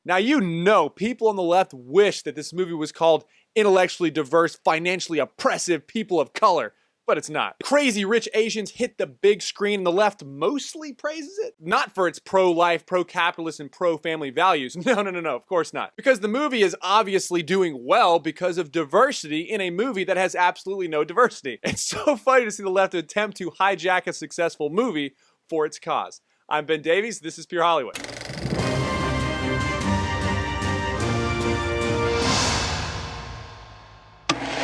Now, you know people on the left wish that this movie was called Intellectually Diverse, Financially Oppressive People of Color, but it's not. Crazy Rich Asians hit the big screen and the left mostly praises it. Not for its pro-life, pro-capitalist, and pro-family values. No, of course not. Because the movie is obviously doing well because of diversity in a movie that has absolutely no diversity. It's so funny to see the left attempt to hijack a successful movie for its cause. I'm Ben Davies, this is Pure Hollywood.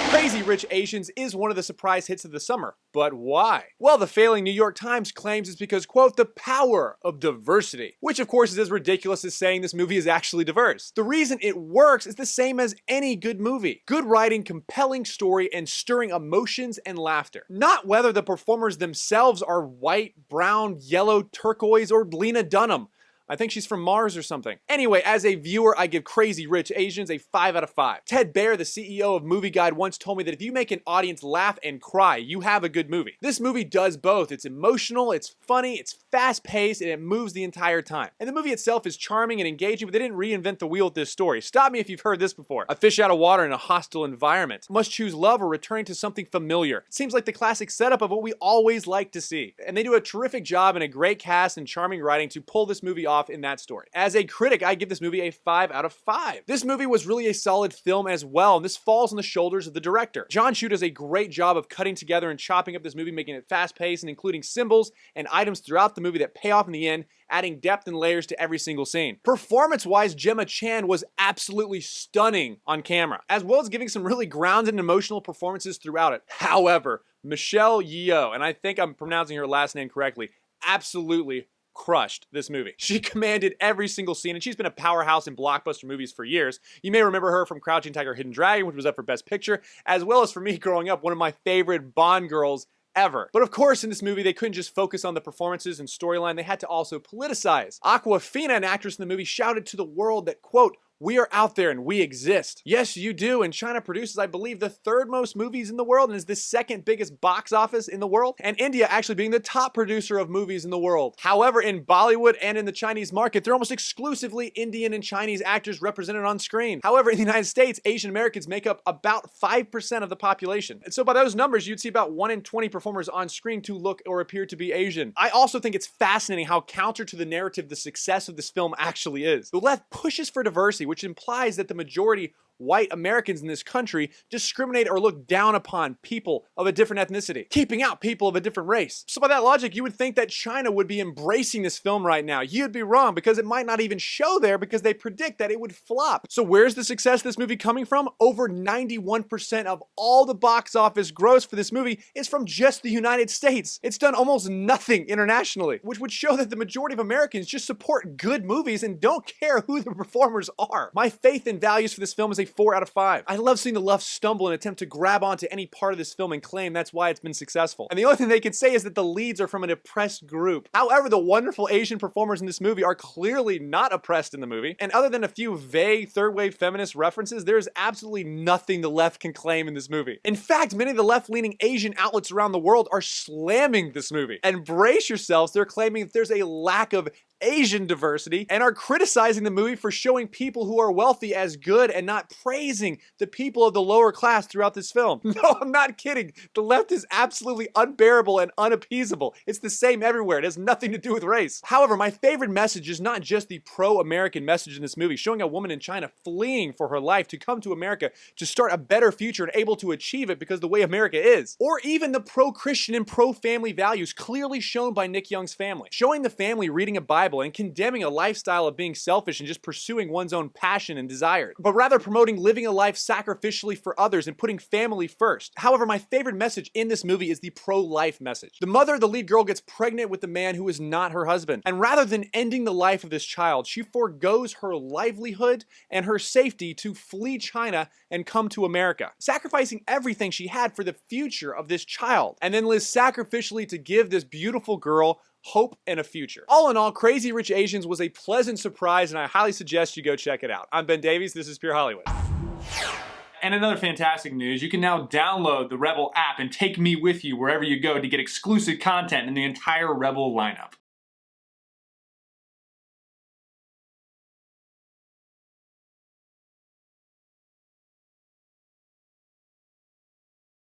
Crazy Rich Asians is one of the surprise hits of the summer, but why? Well, the failing New York Times claims it's because, quote, the power of diversity, which of course is as ridiculous as saying this movie is actually diverse. The reason it works is the same as any good movie. Good writing, compelling story, and stirring emotions and laughter. Not whether the performers themselves are white, brown, yellow, turquoise, or Lena Dunham. I think she's from Mars or something. Anyway, as a viewer, I give Crazy Rich Asians a 5 out of 5. Ted Baer, the CEO of Movie Guide, once told me that if you make an audience laugh and cry, you have a good movie. This movie does both. It's emotional, it's funny, it's fast-paced, and it moves the entire time. And the movie itself is charming and engaging, but they didn't reinvent the wheel with this story. Stop me if you've heard this before. A fish out of water in a hostile environment. Must choose love or returning to something familiar. It seems like the classic setup of what we always like to see. And they do a terrific job and a great cast and charming writing to pull this movie off in that story. As a critic, I give this movie a 5 out of 5. This movie was really a solid film as well, and this falls on the shoulders of the director. John Chu does a great job of cutting together and chopping up this movie, making it fast-paced and including symbols and items throughout the movie that pay off in the end, adding depth and layers to every single scene. Performance-wise, Gemma Chan was absolutely stunning on camera, as well as giving some really grounded and emotional performances throughout it. However, Michelle Yeoh, and I think I'm pronouncing her last name correctly, absolutely crushed this movie. She commanded every single scene, and she's been a powerhouse in blockbuster movies for years. You may remember her from Crouching Tiger, Hidden Dragon, which was up for Best Picture, as well as for me growing up, one of my favorite Bond girls ever. But of course, in this movie, they couldn't just focus on the performances and storyline, they had to also politicize. Awkwafina, an actress in the movie, shouted to the world that, quote, we are out there and we exist. Yes, you do, and China produces, I believe, the 3rd most movies in the world and is the 2nd biggest box office in the world, and India actually being the top producer of movies in the world. However, in Bollywood and in the Chinese market, they're almost exclusively Indian and Chinese actors represented on screen. However, in the United States, Asian Americans make up about 5% of the population. And so by those numbers, you'd see about 1 in 20 performers on screen to look or appear to be Asian. I also think it's fascinating how counter to the narrative the success of this film actually is. The left pushes for diversity, which implies that the majority white Americans in this country discriminate or look down upon people of a different ethnicity, keeping out people of a different race. So by that logic, you would think that China would be embracing this film right now. You'd be wrong, because it might not even show there because they predict that it would flop. So where's the success of this movie coming from? Over 91% of all the box office gross for this movie is from just the United States. It's done almost nothing internationally, which would show that the majority of Americans just support good movies and don't care who the performers are. My faith and values for this film is a 4 out of 5. I love seeing the left stumble and attempt to grab onto any part of this film and claim that's why it's been successful. And the only thing they can say is that the leads are from an oppressed group. However, the wonderful Asian performers in this movie are clearly not oppressed in the movie, and other than a few vague third-wave feminist references, there's absolutely nothing the left can claim in this movie. In fact, many of the left-leaning Asian outlets around the world are slamming this movie. And brace yourselves, they're claiming that there's a lack of Asian diversity and are criticizing the movie for showing people who are wealthy as good and not praising the people of the lower class throughout this film. No, I'm not kidding. The left is absolutely unbearable and unappeasable. It's the same everywhere. It has nothing to do with race. However, my favorite message is not just the pro-American message in this movie, showing a woman in China fleeing for her life to come to America to start a better future and able to achieve it because of the way America is. Or even the pro-Christian and pro-family values clearly shown by Nick Young's family. Showing the family reading a Bible and condemning a lifestyle of being selfish and just pursuing one's own passion and desire, but rather promoting living a life sacrificially for others and putting family first. However, my favorite message in this movie is the pro-life message. The mother of the lead girl gets pregnant with the man who is not her husband, and rather than ending the life of this child, she forgoes her livelihood and her safety to flee China and come to America, sacrificing everything she had for the future of this child, and then lives sacrificially to give this beautiful girl hope and a future. All in all, Crazy Rich Asians was a pleasant surprise, and I highly suggest you go check it out. I'm Ben Davies, this is Pure Hollywood. And another fantastic news, you can now download the Rebel app and take me with you wherever you go to get exclusive content in the entire Rebel lineup.